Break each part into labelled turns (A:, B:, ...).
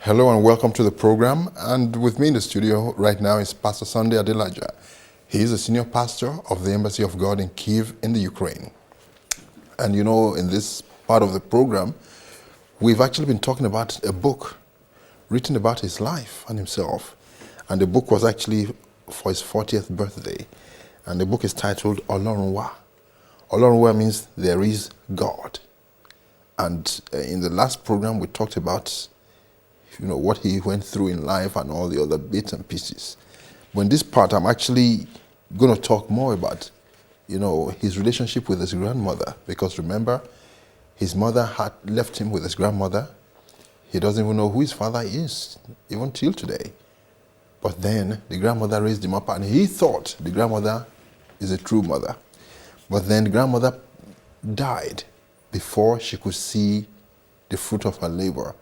A: Hello and welcome to the program. And with me in the studio right now is Pastor Sunday Adelaja. He is a senior pastor of the Embassy of God in Kyiv in the Ukraine. And you know, in this part of the program, we've actually been talking about a book written about his life and himself. And the book was actually for his 40th birthday. And the book is titled Ọlọ́run wà. Ọlọ́run wà means there is God. And in the last program, we talked about what he went through in life and all the other bits and pieces. But in this part, I'm actually going to talk more about, his relationship with his grandmother. Because remember, his mother had left him with his grandmother. He doesn't even know who his father is, even till today. But then the grandmother raised him up and he thought the grandmother is a true mother. But then the grandmother died before she could see the fruit of her labor.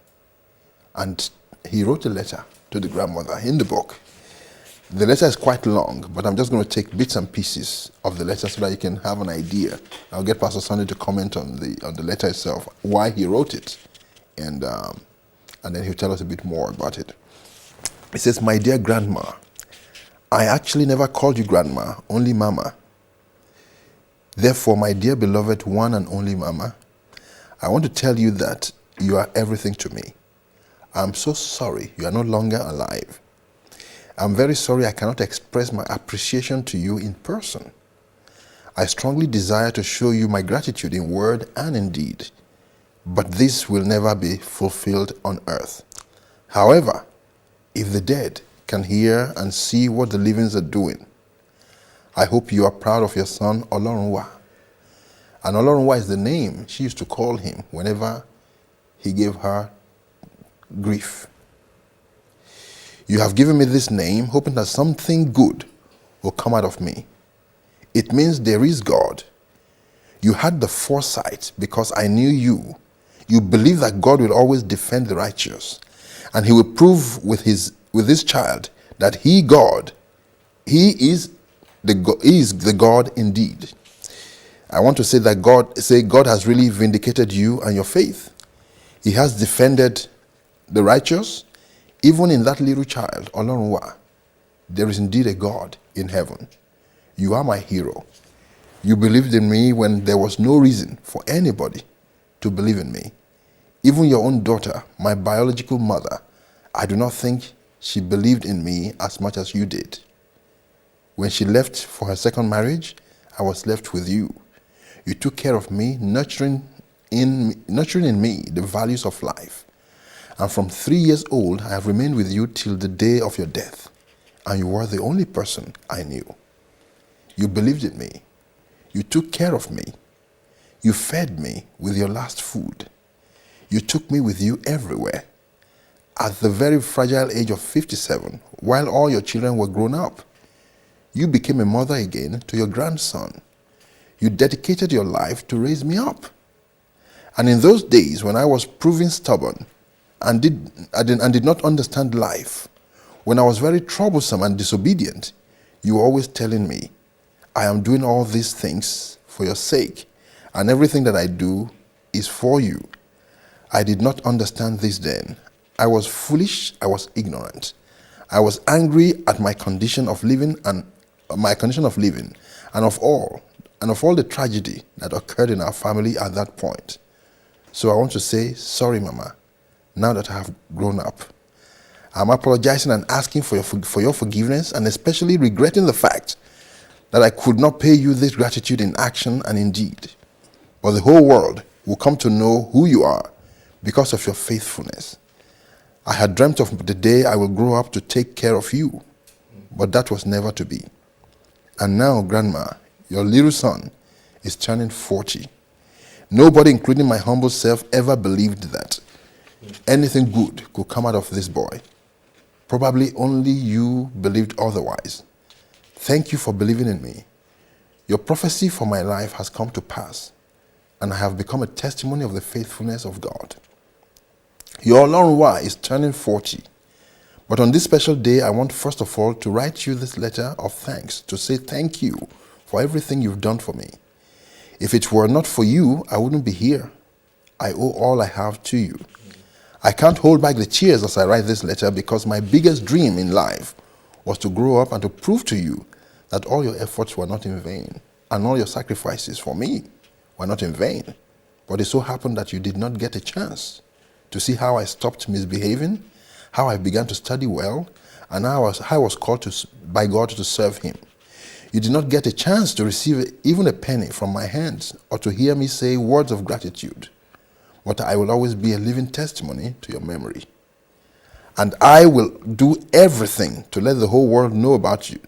A: And he wrote a letter to the grandmother in the book. The letter is quite long, but I'm just going to take bits and pieces of the letter so that you can have an idea. I'll get Pastor Sunday to comment on the letter itself, why he wrote it, and then he'll tell us a bit more about it. It says, "My dear grandma, I actually never called you grandma, only mama. Therefore, my dear beloved one and only mama, I want to tell you that you are everything to me. I'm so sorry you are no longer alive. I'm very sorry I cannot express my appreciation to you in person. I strongly desire to show you my gratitude in word and in deed, but this will never be fulfilled on earth. However, if the dead can hear and see what the livings are doing, I hope you are proud of your son, Ọlọ́run wà." And Ọlọ́run wà is the name she used to call him whenever he gave her grief. "You have given me this name, hoping that something good will come out of me. It means there is God. You had the foresight because I knew you. You believe that God will always defend the righteous, and he will prove with this child that he is the God indeed. I want to say that God has really vindicated you and your faith. He has defended the righteous, even in that little child, Ọlọ́run wà. There is indeed a God in heaven. You are my hero. You believed in me when there was no reason for anybody to believe in me. Even your own daughter, my biological mother, I do not think she believed in me as much as you did. When she left for her second marriage, I was left with you. You took care of me, nurturing in me the values of life. And from 3 years old, I have remained with you till the day of your death. And you were the only person I knew. You believed in me. You took care of me. You fed me with your last food. You took me with you everywhere. At the very fragile age of 57, while all your children were grown up, you became a mother again to your grandson. You dedicated your life to raise me up. And in those days when I was proving stubborn, and did not understand life, when I was very troublesome and disobedient, you were always telling me, I am doing all these things for your sake, and everything that I do is for you. I did not understand this then. I was foolish, I was ignorant. I was angry at my condition of living and of all the tragedy that occurred in our family at that point. So I want to say, sorry, Mama. Now that I have grown up, I'm apologizing and asking for your forgiveness, and especially regretting the fact that I could not pay you this gratitude in action and in deed. But the whole world will come to know who you are because of your faithfulness. I had dreamt of the day I will grow up to take care of you, but that was never to be. And now, Grandma, your little son is turning 40. Nobody, including my humble self, ever believed that anything good could come out of this boy. Probably only you believed otherwise. Thank you for believing in me. Your prophecy for my life has come to pass, and I have become a testimony of the faithfulness of God. Your Ọlọ́run wà is turning 40. But on this special day, I want first of all to write you this letter of thanks, to say thank you for everything you've done for me. If it were not for you, I wouldn't be here. I owe all I have to you. I can't hold back the tears as I write this letter because my biggest dream in life was to grow up and to prove to you that all your efforts were not in vain and all your sacrifices for me were not in vain. But it so happened that you did not get a chance to see how I stopped misbehaving, how I began to study well, and how I was called by God to serve Him. You did not get a chance to receive even a penny from my hands or to hear me say words of gratitude. But I will always be a living testimony to your memory. And I will do everything to let the whole world know about you,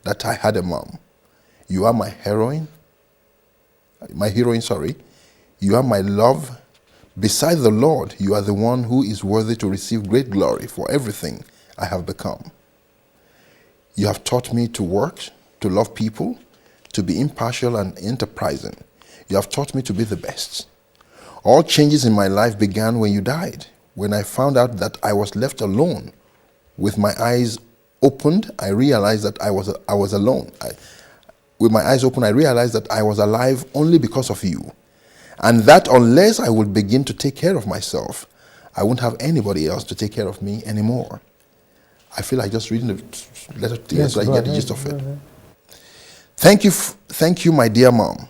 A: that I had a mom. You are my heroine. You are my love. Beside the Lord, you are the one who is worthy to receive great glory for everything I have become. You have taught me to work, to love people, to be impartial and enterprising. You have taught me to be the best. All changes in my life began when you died. When I found out that I was left alone, with my eyes opened, I realized that I was alone. With my eyes open, I realized that I was alive only because of you. And that unless I would begin to take care of myself, I wouldn't have anybody else to take care of me anymore. I feel like just reading the letter to you so I get the gist of it. Thank you, my dear mom,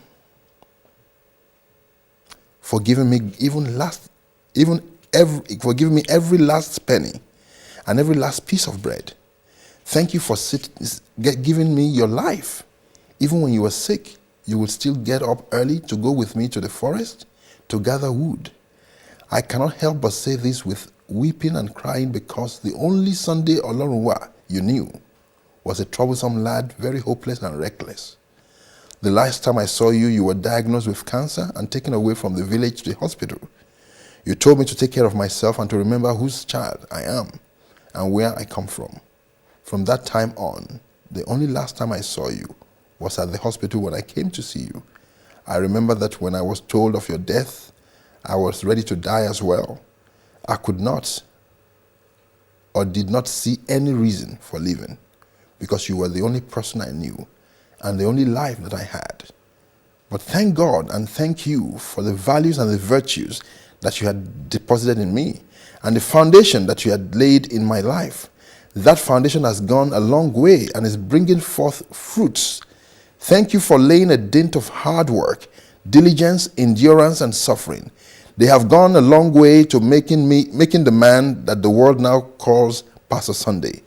A: for giving me every last penny and every last piece of bread. Thank you for giving me your life. Even when you were sick, you would still get up early to go with me to the forest to gather wood. I cannot help but say this with weeping and crying because the only Sunday Olorunwa you knew was a troublesome lad, very hopeless and reckless. The last time I saw you, you were diagnosed with cancer and taken away from the village to the hospital. You told me to take care of myself and to remember whose child I am and where I come from. From that time on, the only last time I saw you was at the hospital when I came to see you. I remember that when I was told of your death, I was ready to die as well. I could not or did not see any reason for living because you were the only person I knew and the only life that I had. But thank God and thank you for the values and the virtues that you had deposited in me and the foundation that you had laid in my life. That foundation has gone a long way and is bringing forth fruits. Thank you for laying a dint of hard work, diligence, endurance, and suffering. They have gone a long way to making the man that the world now calls Pastor Sunday.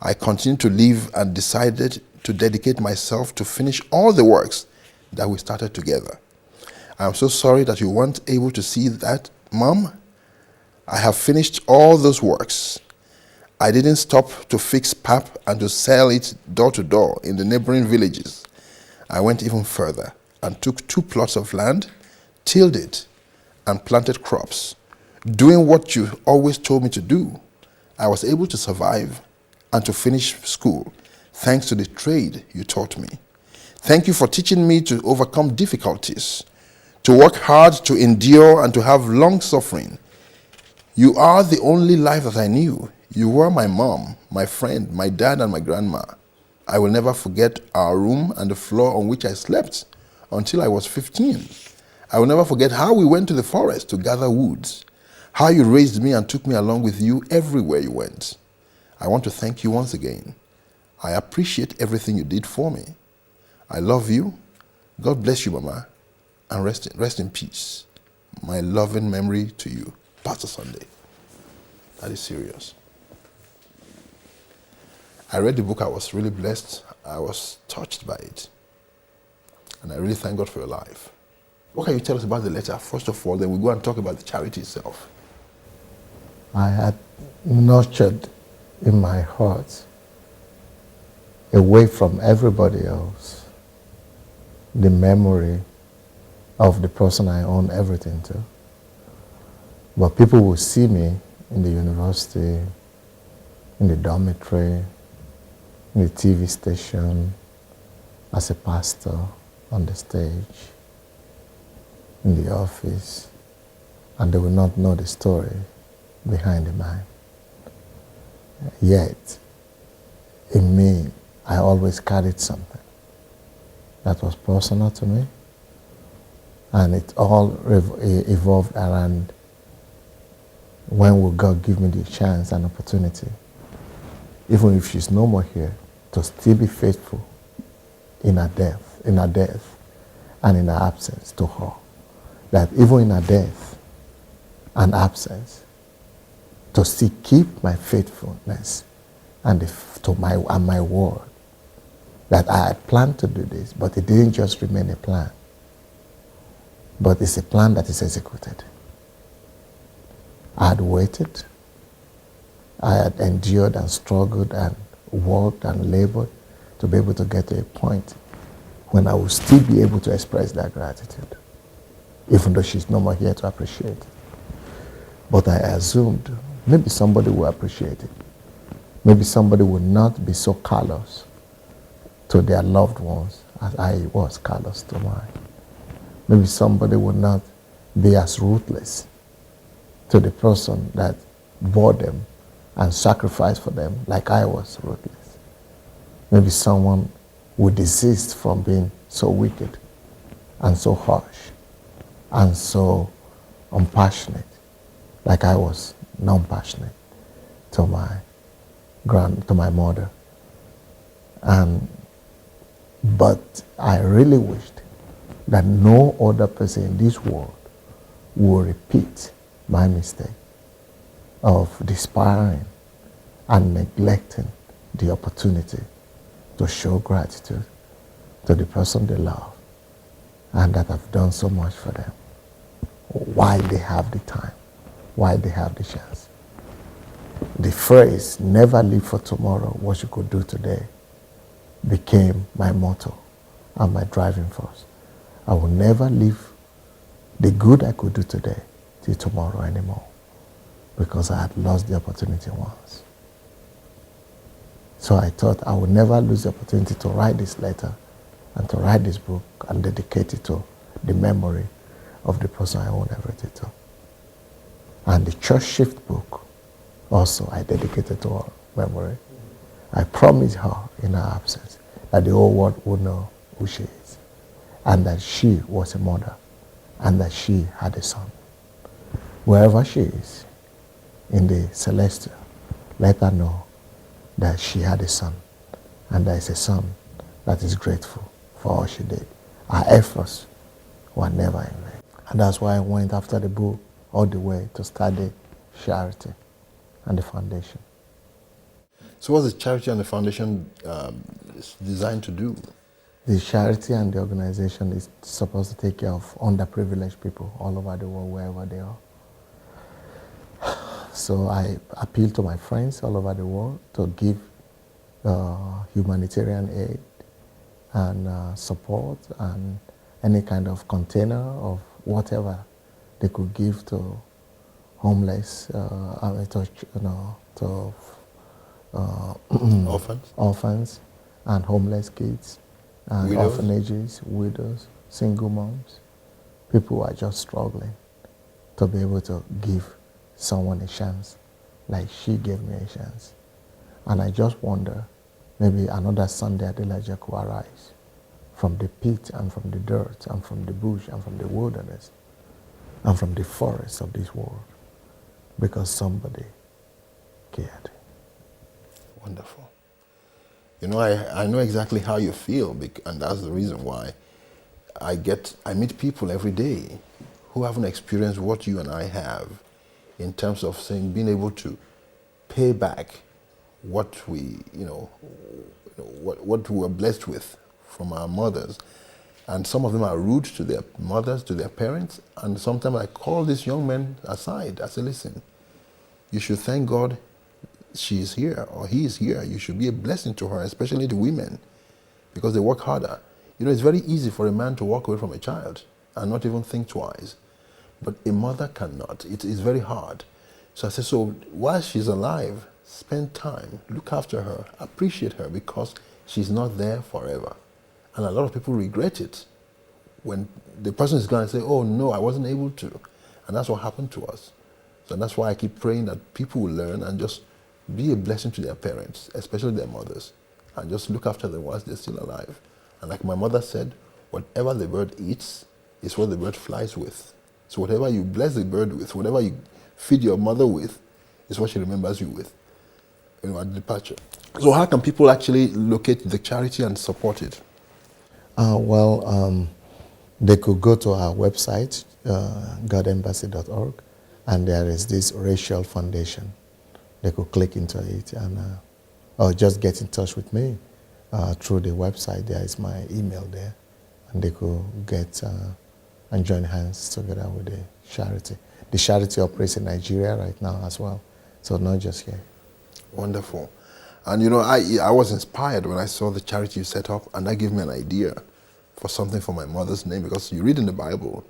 A: I continue to live and decided to dedicate myself to finish all the works that we started together. I am so sorry that you weren't able to see that, Mom. I have finished all those works. I didn't stop to fix pap and to sell it door to door in the neighboring villages. I went even further and took 2 plots of land, tilled it, and planted crops. Doing what you always told me to do, I was able to survive and to finish school, thanks to the trade you taught me. Thank you for teaching me to overcome difficulties, to work hard, to endure, and to have long suffering. You are the only life that I knew. You were my mom, my friend, my dad, and my grandma. I will never forget our room and the floor on which I slept until I was 15. I will never forget how we went to the forest to gather woods, how you raised me and took me along with you everywhere you went. I want to thank you once again. I appreciate everything you did for me. I love you. God bless you, Mama, and rest in peace. My loving memory to you, Pastor Sunday. That is serious. I read the book. I was really blessed. I was touched by it. And I really thank God for your life. What can you tell us about the letter, first of all, then we'll go and talk about the charity itself.
B: I had nurtured in my heart, away from everybody else, the memory of the person I own everything to. But people will see me in the university, in the dormitory, in the TV station, as a pastor, on the stage, in the office, and they will not know the story behind the man. Yet, in me, I always carried something that was personal to me, and it all evolved around When will God give me the chance and opportunity, even if she's no more here, to still be faithful in her death and in her absence to her? That even in her death and absence, to still keep my faithfulness and my word. That I had planned to do this, but it didn't just remain a plan, but it's a plan that is executed. I had waited, I had endured and struggled and worked and labored to be able to get to a point when I will still be able to express that gratitude, even though she's no more here to appreciate it. But I assumed maybe somebody will appreciate it. Maybe somebody will not be so callous to their loved ones as I was callous to mine. Maybe somebody will not be as ruthless to the person that bore them and sacrificed for them like I was ruthless. Maybe someone will desist from being so wicked and so harsh and so unpassionate like I was non-passionate to my mother. But I really wished that no other person in this world will repeat my mistake of despairing and neglecting the opportunity to show gratitude to the person they love and that have done so much for them while they have the time, while they have the chance. The phrase, never live for tomorrow what you could do today, became my motto and my driving force. I will never leave the good I could do today till tomorrow anymore because I had lost the opportunity once. So I thought I would never lose the opportunity to write this letter and to write this book and dedicate it to the memory of the person I owe everything to. And the Church Shift book also I dedicated to her memory. I promised her in her absence that the whole world would know who she is and that she was a mother and that she had a son. Wherever she is in the celestial, let her know that she had a son and there is a son that is grateful for all she did. Our efforts were never in vain. And that's why I went after the book all the way to start the charity and the foundation.
A: So what's the charity and the foundation is designed to do?
B: The charity and the organization is supposed to take care of underprivileged people all over the world, wherever they are. So I appeal to my friends all over the world to give humanitarian aid and support and any kind of container of whatever they could give to homeless, orphans and homeless kids and
A: Widows?
B: orphanages, widows, single moms, people who are just struggling to be able to give someone a chance like she gave me a chance. And I just wonder, maybe another Sunday Adelaja could arise from the pit and from the dirt and from the bush and from the wilderness and from the forests of this world because somebody cared.
A: Wonderful. You know, I know exactly how you feel, and that's the reason why I meet people every day who haven't experienced what you and I have in terms of being able to pay back what we, what we were blessed with from our mothers. And some of them are rude to their mothers, to their parents, and sometimes I call these young men aside. I say, listen, you should thank God she is here or he is here. You should be a blessing to her, especially the women, because they work harder. You know, it's very easy for a man to walk away from a child and not even think twice. But a mother cannot. It is very hard. So I said, so while she's alive, spend time, look after her, appreciate her, because she's not there forever. And a lot of people regret it when the person is going to say, oh no, I wasn't able to. And that's what happened to us. So that's why I keep praying that people will learn and just be a blessing to their parents, especially their mothers, and just look after them whilst they're still alive. And like my mother said, whatever the bird eats is what the bird flies with. So whatever you bless the bird with, whatever you feed your mother with is what she remembers you with, at departure. So how can people actually locate the charity and support it?
B: They could go to our website, godembassy.org, and there is this racial foundation. They could click into it and or just get in touch with me through the website. There is my email there, and they could get and join hands together with the charity. The charity operates in Nigeria right now as well, so not just here.
A: Wonderful. And I was inspired when I saw the charity you set up, and that gave me an idea for something for my mother's name, because you read in the Bible,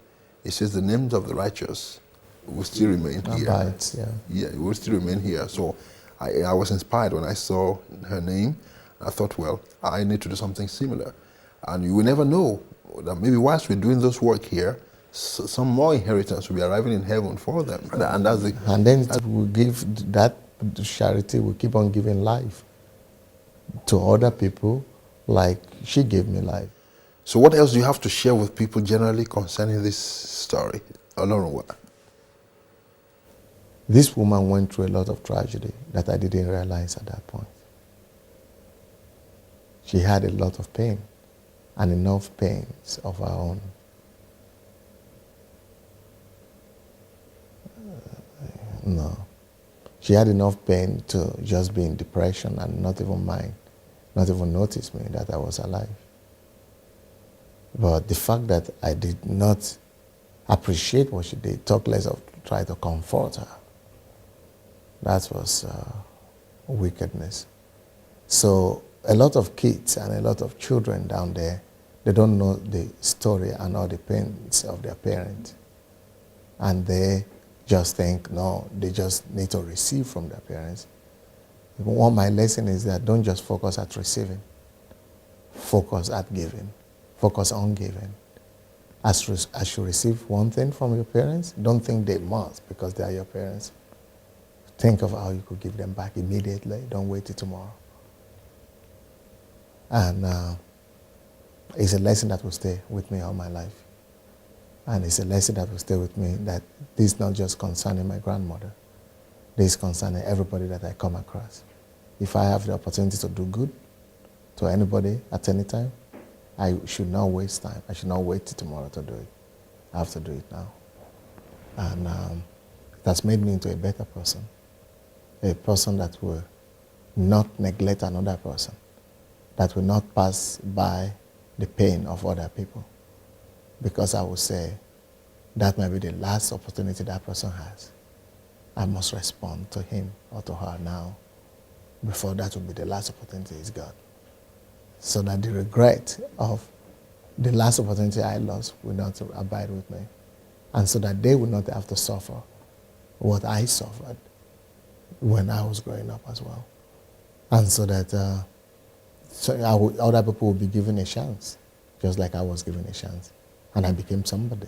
A: it says the names of the righteous will still remain here.
B: Abides, yeah.
A: Yeah, it will still remain here. So I was inspired when I saw her name. I thought, well, I need to do something similar. And you will never know that maybe whilst we're doing this work here, some more inheritance will be arriving in heaven for them. And that's the...
B: And then it will give that charity will keep on giving life to other people like she gave me life.
A: So what else do you have to share with people generally concerning this story? Olorunwa.
B: This woman went through a lot of tragedy that I didn't realize at that point. She had a lot of pain and enough pains of her own. No. She had enough pain to just be in depression and not even mind, not even notice me that I was alive. But the fact that I did not appreciate what she did, talk less of try to comfort her, that was wickedness. So a lot of kids and a lot of children down there, they don't know the story and all the pains of their parents. And they just think, no, they just need to receive from their parents. One, my lesson is that don't just focus at receiving. Focus at giving. Focus on giving. As you receive one thing from your parents, don't think they must because they are your parents. Think of how you could give them back immediately. Don't wait till tomorrow. And it's a lesson that will stay with me all my life. And it's a lesson that will stay with me that this is not just concerning my grandmother. This is concerning everybody that I come across. If I have the opportunity to do good to anybody at any time, I should not waste time. I should not wait till tomorrow to do it. I have to do it now. And that's made me into a better person. A person that will not neglect another person. That will not pass by the pain of other people. Because I would say that might be the last opportunity that person has. I must respond to him or to her now before that will be the last opportunity he's got. So that the regret of the last opportunity I lost will not abide with me. And so that they will not have to suffer what I suffered when I was growing up as well. And so that other people will be given a chance, just like I was given a chance. And I became somebody.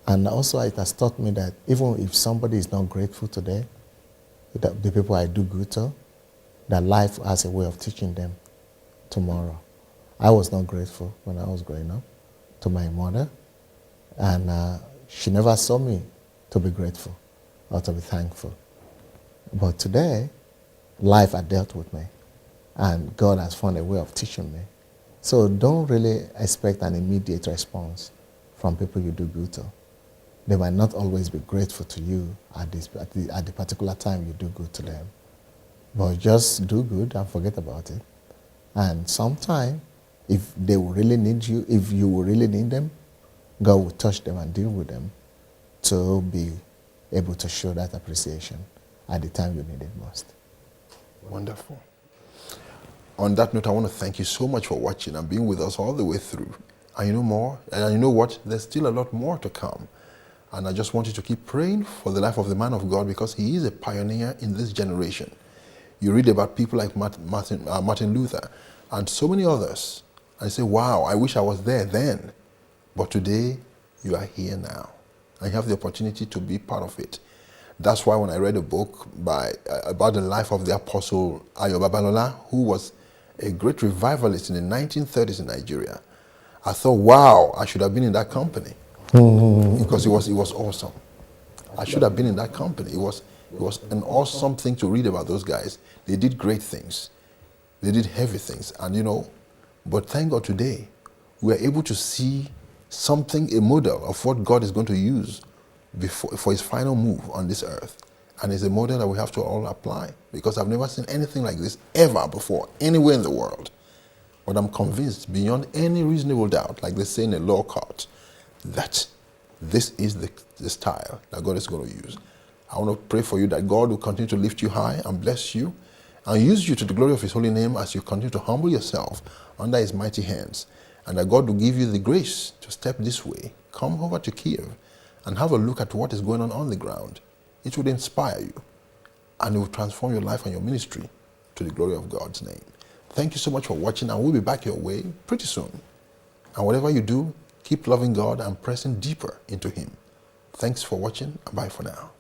B: And also it has taught me that even if somebody is not grateful today, the people I do good to, that life has a way of teaching them tomorrow. I was not grateful when I was growing up to my mother, and she never saw me to be grateful or to be thankful. But today, life had dealt with me, and God has found a way of teaching me. So don't really expect an immediate response from people you do good to. They might not always be grateful to you at the particular time you do good to them. But just do good and forget about it. And sometime, if they will really need you, if you will really need them, God will touch them and deal with them to be able to show that appreciation at the time you need it most.
A: Wonderful. On that note, I want to thank you so much for watching and being with us all the way through. And you know more, and you know what? There's still a lot more to come. And I just want you to keep praying for the life of the man of God because he is a pioneer in this generation. You read about people like Martin Luther and so many others. And you say, wow, I wish I was there then. But today, you are here now. And you have the opportunity to be part of it. That's why when I read a book about the life of the Apostle Babalola, who was a great revivalist in the 1930s in Nigeria, I thought, wow, I should have been in that company. Because it was awesome. I should have been in that company. It was an awesome thing to read about those guys. They did great things. They did heavy things. And but thank God today, we are able to see something, a model of what God is going to use for his final move on this earth. And it's a model that we have to all apply, because I've never seen anything like this ever before, anywhere in the world. But I'm convinced beyond any reasonable doubt, like they say in a law court, that this is the style that God is going to use. I want to pray for you that God will continue to lift you high and bless you and use you to the glory of his holy name as you continue to humble yourself under his mighty hands, and that God will give you the grace to step this way. Come over to Kiev and have a look at what is going on the ground. It would inspire you, and it will transform your life and your ministry to the glory of God's name. Thank you so much for watching, and we'll be back your way pretty soon. And whatever you do, keep loving God and pressing deeper into him. Thanks for watching, and bye for now.